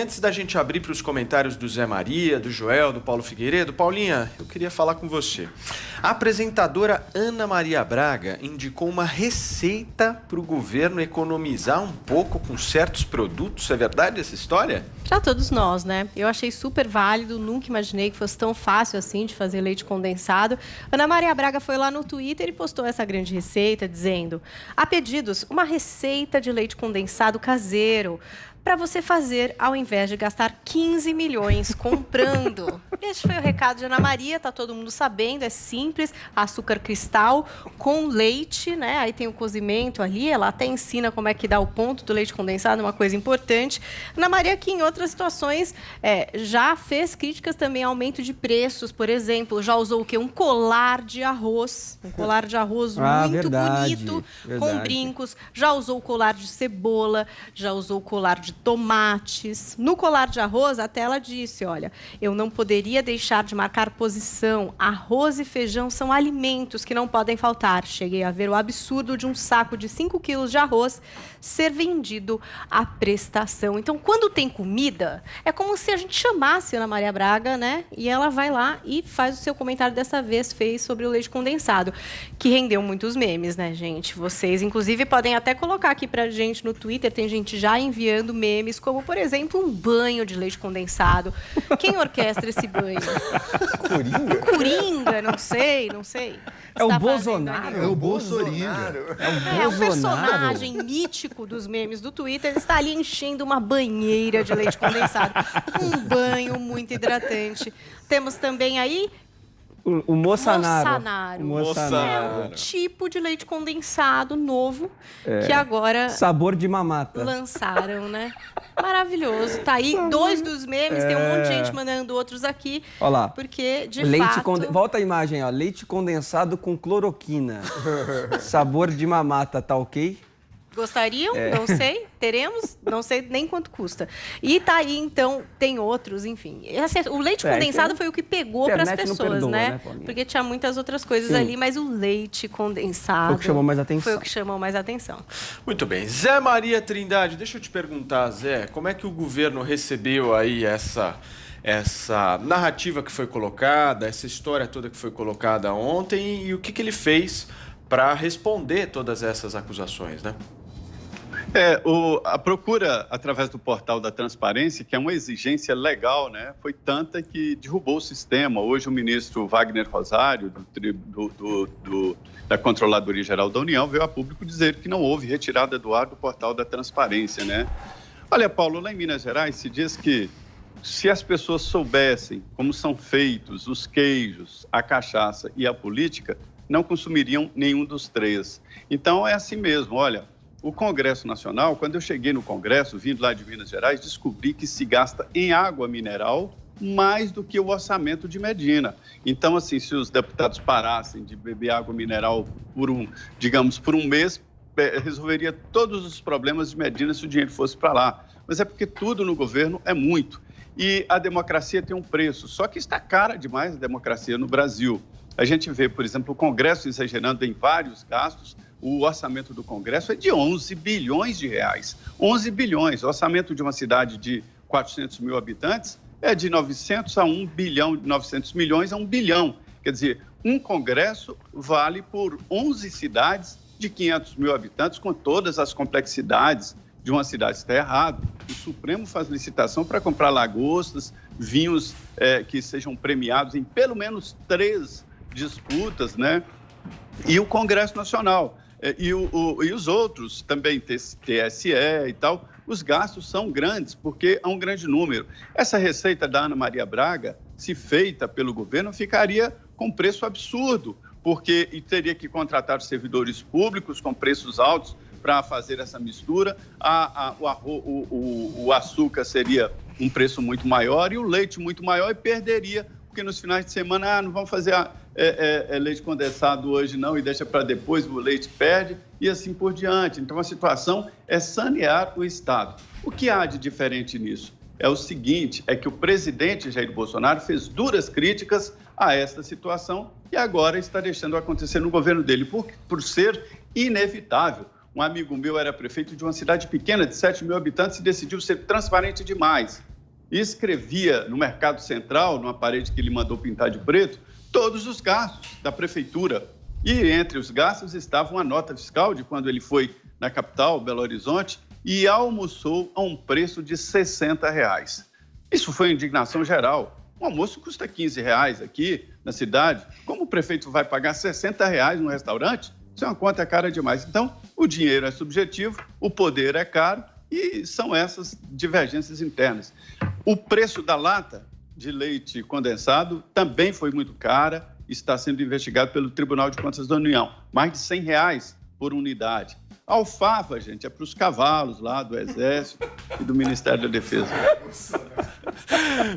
Antes da gente abrir para os comentários do Zé Maria, do Joel, do Paulo Figueiredo, Paulinha, eu queria falar com você. A apresentadora Ana Maria Braga indicou uma receita para o governo economizar um pouco com certos produtos. É verdade essa história? Para todos nós, né? Eu achei super válido, nunca imaginei que fosse tão fácil assim de fazer leite condensado. Ana Maria Braga foi lá no Twitter e postou essa grande receita, dizendo: a pedidos, uma receita de leite condensado caseiro para você fazer ao invés de gastar 15 milhões comprando. Este foi o recado de Ana Maria, tá todo mundo sabendo, é simples, açúcar cristal com leite, né? Aí tem o cozimento ali, ela até ensina como é que dá o ponto do leite condensado, uma coisa importante. Ana Maria, que em outras situações já fez críticas também ao aumento de preços, por exemplo, já usou o quê? Um colar de arroz, muito bonito, com brincos, já usou o colar de cebola, já usou o colar de tomates. No colar de arroz, até ela disse, olha, eu não poderia deixar de marcar posição. Arroz e feijão são alimentos que não podem faltar. Cheguei a ver o absurdo de um saco de 5 quilos de arroz ser vendido à prestação. Então, quando tem comida, é como se a gente chamasse a Ana Maria Braga, né? E ela vai lá e faz o seu comentário dessa vez, fez sobre o leite condensado, que rendeu muitos memes, né, gente? Vocês, inclusive, podem até colocar aqui pra gente no Twitter, tem gente já enviando memes, como, por exemplo, um banho de leite condensado. Quem orquestra esse banho? Coringa, não sei. É o Bolsonaro. É o Bolsonaro. É um personagem mítico dos memes do Twitter. Ele está ali enchendo uma banheira de leite condensado. Um banho muito hidratante. Temos também aí O Moçanaro. É um tipo de leite condensado novo que agora... Sabor de mamata. Lançaram, né? Maravilhoso. Tá aí, 2 dos memes, tem um monte de gente mandando outros aqui. Olha lá. Porque, de leite fato... Volta a imagem, ó. Leite condensado com cloroquina. Sabor de mamata, tá ok? Gostariam? Não sei. Teremos? Não sei nem quanto custa. E tá aí, então, tem outros, enfim. O leite condensado foi o que pegou para as pessoas, né? Porque tinha muitas outras coisas ali, mas o leite condensado... Foi o que chamou mais atenção. Foi o que chamou mais atenção. Muito bem. Zé Maria Trindade, deixa eu te perguntar, Zé, como é que o governo recebeu aí essa narrativa que foi colocada, essa história toda que foi colocada ontem e o que ele fez para responder todas essas acusações, né? A procura através do portal da transparência, que é uma exigência legal, né, foi tanta que derrubou o sistema. Hoje o ministro Wagner Rosário, da Controladoria Geral da União, veio a público dizer que não houve retirada do ar do portal da transparência, né? Olha, Paulo, lá em Minas Gerais se diz que se as pessoas soubessem como são feitos os queijos, a cachaça e a política, não consumiriam nenhum dos três. Então é assim mesmo, olha... O Congresso Nacional, quando eu cheguei no Congresso, vindo lá de Minas Gerais, descobri que se gasta em água mineral mais do que o orçamento de Medina. Então, assim, se os deputados parassem de beber água mineral por um mês, resolveria todos os problemas de Medina se o dinheiro fosse para lá. Mas é porque tudo no governo é muito. E a democracia tem um preço, só que está cara demais a democracia no Brasil. A gente vê, por exemplo, o Congresso exagerando em vários gastos. O orçamento do Congresso é de 11 bilhões de reais. 11 bilhões. O orçamento de uma cidade de 400 mil habitantes é de 900 a 1 bilhão, de 900 milhões a 1 bilhão. Quer dizer, um Congresso vale por 11 cidades de 500 mil habitantes, com todas as complexidades de uma cidade. Está errado. O Supremo faz licitação para comprar lagostas, vinhos que sejam premiados em pelo menos 3 disputas, né? E o Congresso Nacional. E os outros, também TSE e tal, os gastos são grandes, porque há um grande número. Essa receita da Ana Maria Braga, se feita pelo governo, ficaria com preço absurdo, porque teria que contratar servidores públicos com preços altos para fazer essa mistura, o açúcar seria um preço muito maior e o leite muito maior e perderia, porque nos finais de semana, não vamos fazer leite condensado hoje não e deixa para depois, o leite perde e assim por diante. Então, a situação é sanear o Estado. O que há de diferente nisso? É o seguinte, é que o presidente Jair Bolsonaro fez duras críticas a esta situação e agora está deixando acontecer no governo dele, por ser inevitável. Um amigo meu era prefeito de uma cidade pequena de 7 mil habitantes e decidiu ser transparente demais. E escrevia no Mercado Central, numa parede que ele mandou pintar de preto, todos os gastos da prefeitura. E entre os gastos estava uma nota fiscal de quando ele foi na capital, Belo Horizonte, e almoçou a um preço de R$60. Isso foi indignação geral. Um almoço custa R$15 aqui na cidade. Como o prefeito vai pagar R$60 no restaurante? Isso é uma conta cara demais. Então, o dinheiro é subjetivo, o poder é caro e são essas divergências internas. O preço da lata de leite condensado também foi muito cara, está sendo investigado pelo Tribunal de Contas da União. Mais de R$100 por unidade. A alfafa, gente, é para os cavalos lá do Exército e do Ministério da Defesa.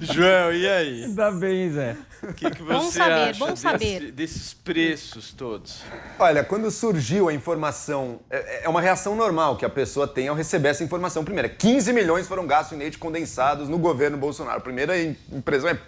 Joel, e aí? Ainda bem, Zé. O que você acha desses preços todos? Olha, quando surgiu a informação, é uma reação normal que a pessoa tem ao receber essa informação. Primeiro, 15 milhões foram gastos em leite condensados no governo Bolsonaro. A primeira impressão é,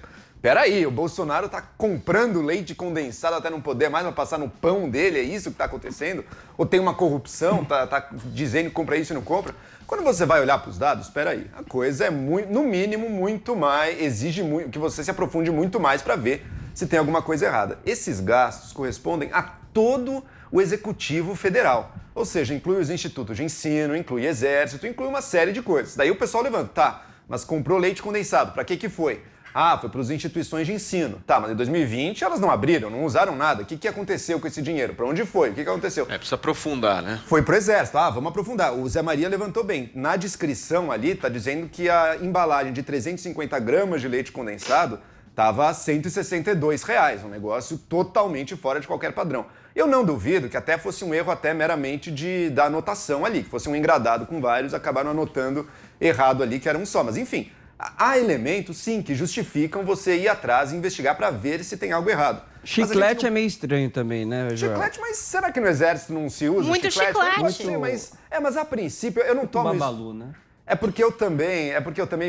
peraí, o Bolsonaro está comprando leite condensado até não poder mais, vai passar no pão dele, é isso que está acontecendo? Ou tem uma corrupção, tá dizendo que compra isso e não compra? Quando você vai olhar para os dados, espera aí, a coisa é, no mínimo, muito mais, exige muito, que você se aprofunde muito mais para ver se tem alguma coisa errada. Esses gastos correspondem a todo o Executivo Federal, ou seja, inclui os institutos de ensino, inclui Exército, inclui uma série de coisas. Daí o pessoal levanta, tá, mas comprou leite condensado, para que foi? Ah, foi para as instituições de ensino. Tá, mas em 2020 elas não abriram, não usaram nada. O que aconteceu com esse dinheiro? Para onde foi? O que aconteceu? Precisa aprofundar, né? Foi pro Exército. Ah, vamos aprofundar. O Zé Maria levantou bem. Na descrição ali, tá dizendo que a embalagem de 350 gramas de leite condensado estava a R$162. Um negócio totalmente fora de qualquer padrão. Eu não duvido que até fosse um erro até meramente da anotação ali, que fosse um engradado com vários, acabaram anotando errado ali, que era um só. Mas enfim... Há elementos, sim, que justificam você ir atrás e investigar para ver se tem algo errado. Chiclete é meio estranho também, né, Joel? Chiclete, mas será que no Exército não se usa muito chiclete? Pode ser, mas a princípio eu não tomo Babalu, isso. né? É porque eu também,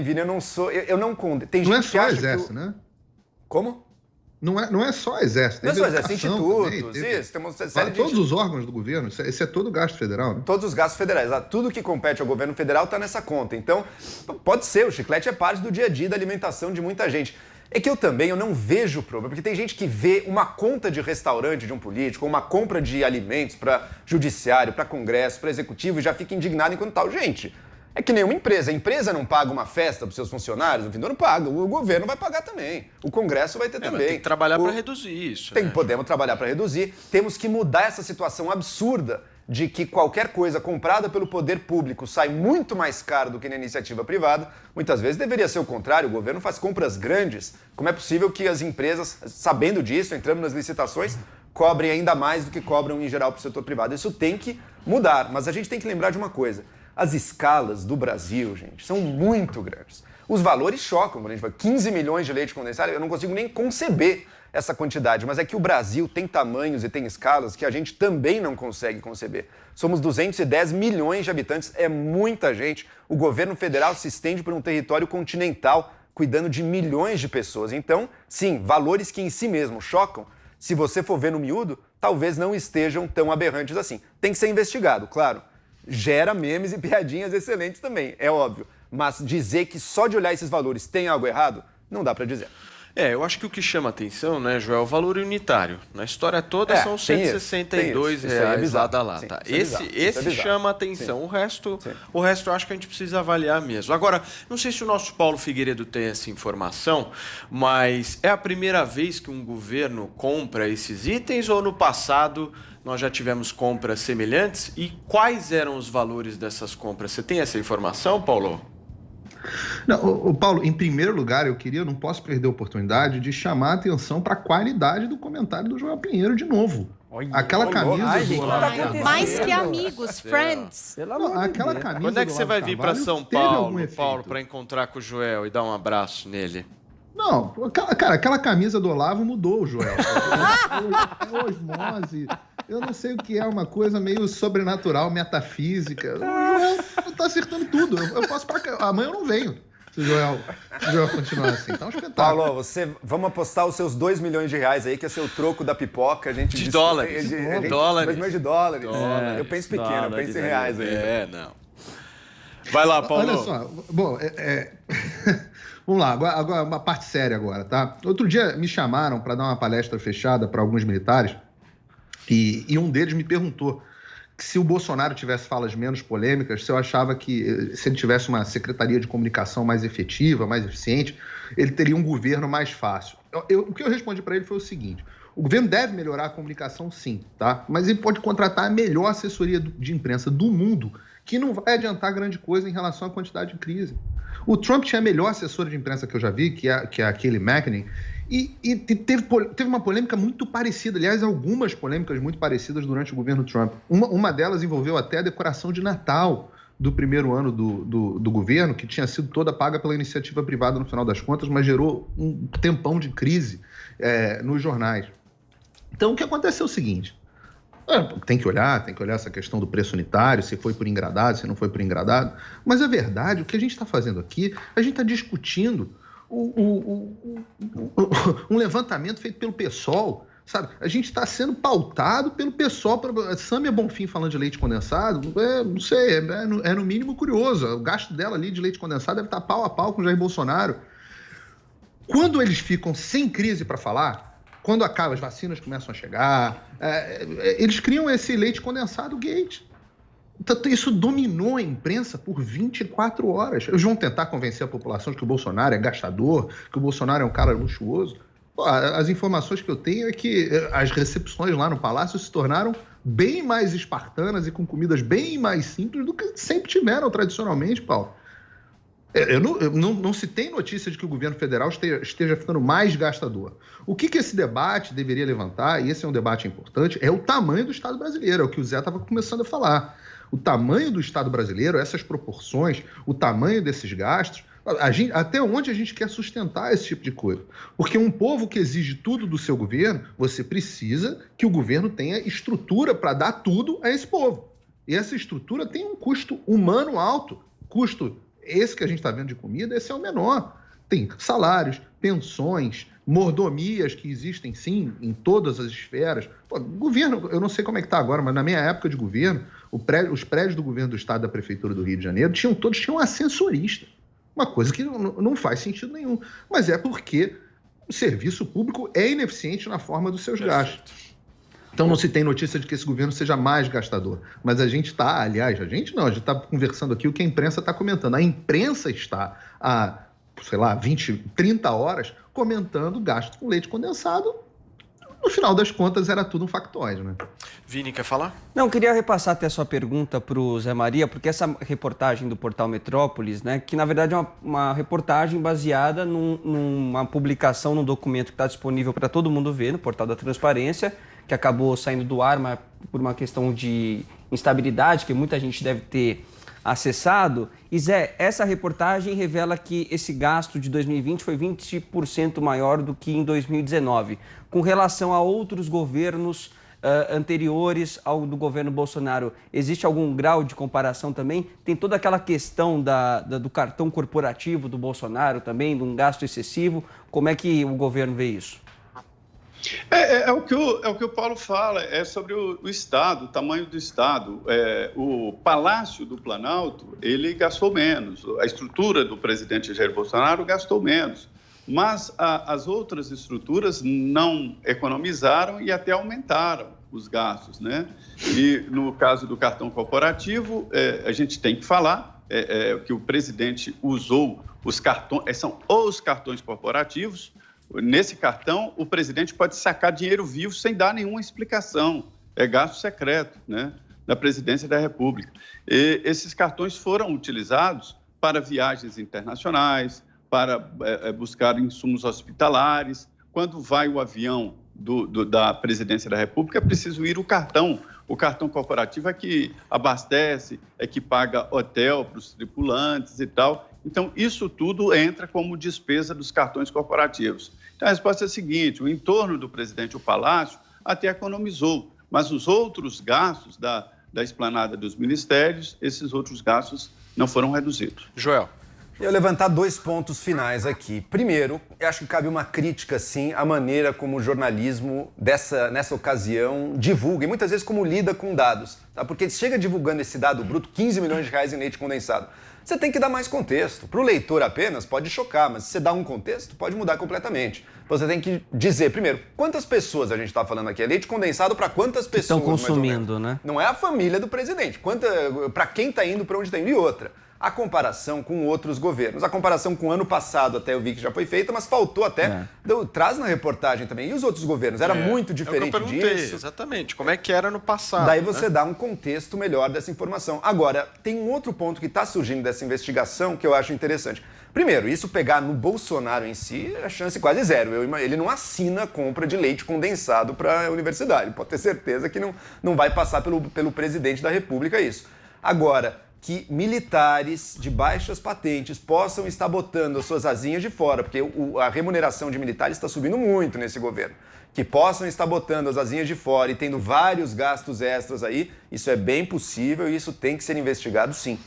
Vini, eu não sou... Eu não condeno. Tem não gente é que só acha Exército, que né? Como? Não é só Exército. Não é só Exército, institutos, também, isso. Temos uma série de todos os órgãos do governo, esse é todo gasto federal, né? Todos os gastos federais. Tudo que compete ao governo federal está nessa conta. Então, pode ser, o chiclete é parte do dia a dia da alimentação de muita gente. É que eu não vejo problema, porque tem gente que vê uma conta de restaurante de um político, ou uma compra de alimentos para judiciário, para congresso, para executivo, e já fica indignado enquanto tal. Gente, é que nenhuma empresa. A empresa não paga uma festa para os seus funcionários, no fim do ano paga. O governo vai pagar também. O Congresso vai ter também. Mas tem que trabalhar para reduzir isso. Podemos trabalhar para reduzir. Temos que mudar essa situação absurda de que qualquer coisa comprada pelo poder público sai muito mais caro do que na iniciativa privada. Muitas vezes deveria ser o contrário. O governo faz compras grandes. Como é possível que as empresas, sabendo disso, entrando nas licitações, cobrem ainda mais do que cobram em geral para o setor privado? Isso tem que mudar. Mas a gente tem que lembrar de uma coisa. As escalas do Brasil, gente, são muito grandes. Os valores chocam, quando a gente vai 15 milhões de leite condensado, eu não consigo nem conceber essa quantidade, mas é que o Brasil tem tamanhos e tem escalas que a gente também não consegue conceber. Somos 210 milhões de habitantes, é muita gente. O governo federal se estende por um território continental, cuidando de milhões de pessoas. Então, sim, valores que em si mesmos chocam, se você for ver no miúdo, talvez não estejam tão aberrantes assim. Tem que ser investigado, claro. Gera memes e piadinhas excelentes também, é óbvio. Mas dizer que só de olhar esses valores tem algo errado, não dá para dizer. Eu acho que o que chama atenção, né, Joel, é o valor unitário. Na história toda são R$162 lá da lata. Sim, esse chama atenção. Sim. O resto eu acho que a gente precisa avaliar mesmo. Agora, não sei se o nosso Paulo Figueiredo tem essa informação, mas é a primeira vez que um governo compra esses itens ou no passado nós já tivemos compras semelhantes? E quais eram os valores dessas compras? Você tem essa informação, Paulo? Não, Paulo, em primeiro lugar, eu não posso perder a oportunidade de chamar a atenção para a qualidade do comentário do Joel Pinheiro de novo. Aquela camisa do Olavo Carvalho. Mais que amigos, friends. Aquela camisa. Quando é que você vai vir para São Paulo, para encontrar com o Joel e dar um abraço nele? Não, cara, aquela camisa do Olavo mudou o Joel. É osmose. Eu não sei o que é, uma coisa meio sobrenatural, metafísica. O Joel tá acertando tudo. Eu posso amanhã eu não venho. Se o Joel continuar assim, tá um espetáculo. Paulo, vamos apostar os seus R$2 milhões aí, que é seu troco da pipoca. A gente de dólares. Dólares. 2 milhões de dólares. Eu penso pequeno, eu penso em reais aí. Não. Vai lá, Paulo. Olha só, bom, vamos lá, agora uma parte séria agora, tá? Outro dia me chamaram para dar uma palestra fechada para alguns militares e um deles me perguntou que se o Bolsonaro tivesse falas menos polêmicas, se eu achava que se ele tivesse uma secretaria de comunicação mais efetiva, mais eficiente, ele teria um governo mais fácil. O que eu respondi para ele foi o seguinte: o governo deve melhorar a comunicação, sim, tá? Mas ele pode contratar a melhor assessoria de imprensa do mundo, que não vai adiantar grande coisa em relação à quantidade de crise. O Trump tinha a melhor assessora de imprensa que eu já vi, que é a Kelly McEnany, e teve uma polêmica muito parecida, aliás, algumas polêmicas muito parecidas durante o governo Trump. Uma delas envolveu até a decoração de Natal do primeiro ano do governo, que tinha sido toda paga pela iniciativa privada no final das contas, mas gerou um tempão de crise nos jornais. Então, o que aconteceu é o seguinte: tem que olhar essa questão do preço unitário, se foi por engradado, se não foi por engradado, mas a verdade, o que a gente está fazendo aqui, a gente está discutindo um levantamento feito pelo PSOL, sabe? A gente está sendo pautado pelo PSOL. Samia Bonfim falando de leite condensado, não sei, é no mínimo curioso. O gasto dela ali de leite condensado deve estar pau a pau com o Jair Bolsonaro. Quando eles ficam sem crise para falar, quando acaba, as vacinas começam a chegar, eles criam esse leite condensado gate. Então, isso dominou a imprensa por 24 horas. Eles vão tentar convencer a população de que o Bolsonaro é gastador, que o Bolsonaro é um cara luxuoso. As informações que eu tenho é que as recepções lá no Palácio se tornaram bem mais espartanas e com comidas bem mais simples do que sempre tiveram tradicionalmente, Paulo. Não se tem notícia de que o governo federal esteja ficando mais gastador. O que esse debate deveria levantar, e esse é um debate importante, é o tamanho do Estado brasileiro, é o que o Zé estava começando a falar. O tamanho do Estado brasileiro, essas proporções, o tamanho desses gastos, até onde a gente quer sustentar esse tipo de coisa. Porque um povo que exige tudo do seu governo, você precisa que o governo tenha estrutura para dar tudo a esse povo. E essa estrutura tem um custo humano alto. Custo esse que a gente está vendo de comida, esse é o menor. Tem salários, pensões, mordomias que existem, sim, em todas as esferas. Governo, eu não sei como é que está agora, mas na minha época de governo, os prédios do governo do Estado, da Prefeitura do Rio de Janeiro, todos tinham um ascensorista. Uma coisa que não faz sentido nenhum. Mas é porque o serviço público é ineficiente na forma dos seus gastos. Então não se tem notícia de que esse governo seja mais gastador. Mas a gente está, aliás, a gente está conversando aqui o que a imprensa está comentando. A imprensa está há, 20, 30 horas comentando gastos com leite condensado. No final das contas, era tudo um factoide, né? Vini, quer falar? Não, queria repassar até a sua pergunta para o Zé Maria, porque essa reportagem do Portal Metrópolis, né, que na verdade é uma reportagem baseada numa publicação, num documento que está disponível para todo mundo ver no Portal da Transparência, que acabou saindo do ar por uma questão de instabilidade, que muita gente deve ter acessado. E Zé, essa reportagem revela que esse gasto de 2020 foi 20% maior do que em 2019. Com relação a outros governos anteriores ao do governo Bolsonaro, existe algum grau de comparação também? Tem toda aquela questão do cartão corporativo do Bolsonaro também, de um gasto excessivo. Como é que o governo vê isso? É o que o Paulo fala, é sobre o Estado, o tamanho do Estado. O Palácio do Planalto, ele gastou menos, a estrutura do presidente Jair Bolsonaro gastou menos, mas as outras estruturas não economizaram e até aumentaram os gastos, né? E no caso do cartão corporativo, a gente tem que falar que o presidente usou os cartões, são os cartões corporativos. Nesse cartão, o presidente pode sacar dinheiro vivo sem dar nenhuma explicação. É gasto secreto, né, da presidência da República. E esses cartões foram utilizados para viagens internacionais, para buscar insumos hospitalares. Quando vai o avião da presidência da República, é preciso ir o cartão. O cartão corporativo é que abastece, é que paga hotel para os tripulantes e tal. Então, isso tudo entra como despesa dos cartões corporativos. Então, a resposta é a seguinte: o entorno do presidente, o Palácio, até economizou, mas os outros gastos da esplanada dos ministérios, esses outros gastos não foram reduzidos. Joel. Eu levantar 2 pontos finais aqui. Primeiro, eu acho que cabe uma crítica, sim, à maneira como o jornalismo, nessa ocasião, divulga, e muitas vezes como lida com dados. Tá? Porque chega divulgando esse dado bruto, 15 milhões de reais em leite condensado. Você tem que dar mais contexto. Para o leitor apenas, pode chocar, mas se você dá um contexto, pode mudar completamente. Você tem que dizer, primeiro, quantas pessoas a gente está falando aqui? É leite condensado para quantas pessoas? Estão consumindo, né? Não é a família do presidente. Para quem está indo, para onde está indo. E outra, a comparação com outros governos. A comparação com o ano passado até eu vi que já foi feita, mas faltou até. Traz na reportagem também. E os outros governos? Era muito diferente disso. Exatamente. Como é que era no passado? Daí você dá um contexto melhor dessa informação. Agora, tem um outro ponto que está surgindo dessa investigação que eu acho interessante. Primeiro, isso pegar no Bolsonaro em si, a chance é quase zero. Ele não assina a compra de leite condensado para a universidade. Pode ter certeza que não vai passar pelo presidente da República isso. Agora, que militares de baixas patentes possam estar botando as suas asinhas de fora, porque a remuneração de militares está subindo muito nesse governo. Que possam estar botando as asinhas de fora e tendo vários gastos extras aí, isso é bem possível e isso tem que ser investigado sim.